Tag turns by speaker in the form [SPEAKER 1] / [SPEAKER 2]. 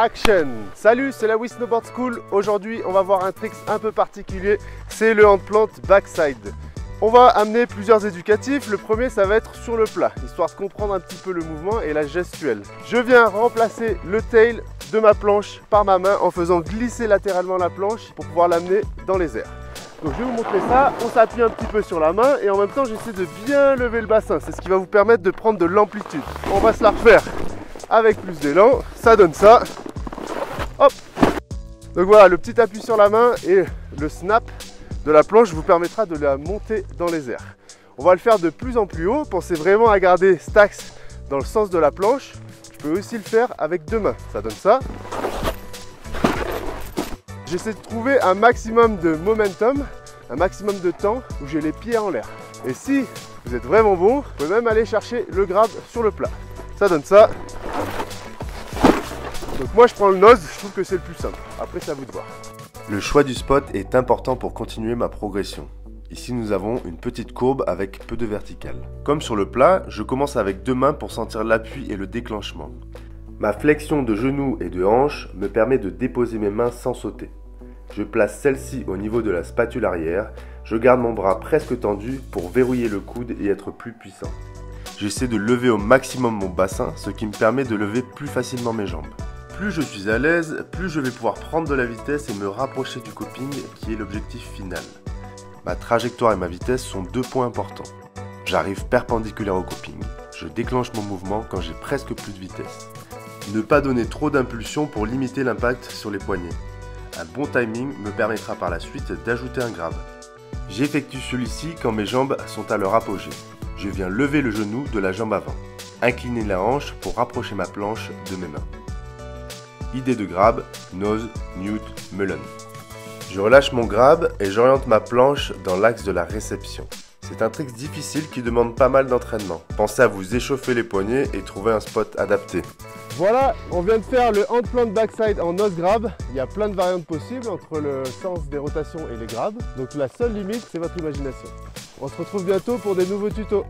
[SPEAKER 1] Action! Salut, c'est la Wii Snowboard School. Aujourd'hui, on va voir un trick un peu particulier, c'est le handplant backside. On va amener plusieurs éducatifs. Le premier, ça va être sur le plat, histoire de comprendre un petit peu le mouvement et la gestuelle. Je viens remplacer le tail de ma planche par ma main en faisant glisser latéralement la planche pour pouvoir l'amener dans les airs. Donc je vais vous montrer ça, on s'appuie un petit peu sur la main et en même temps j'essaie de bien lever le bassin. C'est ce qui va vous permettre de prendre de l'amplitude. On va se la refaire avec plus d'élan, ça donne ça. Hop. Donc voilà, le petit appui sur la main et le snap de la planche vous permettra de la monter dans les airs. On va le faire de plus en plus haut, pensez vraiment à garder Stax dans le sens de la planche. Je peux aussi le faire avec deux mains, ça donne ça. J'essaie de trouver un maximum de momentum, un maximum de temps où j'ai les pieds en l'air. Et si vous êtes vraiment bon, vous pouvez même aller chercher le grab sur le plat. Ça donne ça. Donc moi je prends le nose, je trouve que c'est le plus simple. Après c'est à vous de voir.
[SPEAKER 2] Le choix du spot est important pour continuer ma progression. Ici nous avons une petite courbe avec peu de verticale. Comme sur le plat, je commence avec deux mains pour sentir l'appui et le déclenchement. Ma flexion de genou et de hanche me permet de déposer mes mains sans sauter. Je place celle-ci au niveau de la spatule arrière, je garde mon bras presque tendu pour verrouiller le coude et être plus puissant. J'essaie de lever au maximum mon bassin, ce qui me permet de lever plus facilement mes jambes. Plus je suis à l'aise, plus je vais pouvoir prendre de la vitesse et me rapprocher du coping qui est l'objectif final. Ma trajectoire et ma vitesse sont deux points importants. J'arrive perpendiculaire au coping, je déclenche mon mouvement quand j'ai presque plus de vitesse. Ne pas donner trop d'impulsion pour limiter l'impact sur les poignets. Un bon timing me permettra par la suite d'ajouter un grab. J'effectue celui-ci quand mes jambes sont à leur apogée. Je viens lever le genou de la jambe avant, incliner la hanche pour rapprocher ma planche de mes mains. Idée de grab, nose, newt, melon. Je relâche mon grab et j'oriente ma planche dans l'axe de la réception. C'est un trick difficile qui demande pas mal d'entraînement. Pensez à vous échauffer les poignets et trouver un spot adapté.
[SPEAKER 1] Voilà, on vient de faire le handplant backside en nose grab. Il y a plein de variantes possibles entre le sens des rotations et les grabs. Donc la seule limite, c'est votre imagination. On se retrouve bientôt pour des nouveaux tutos.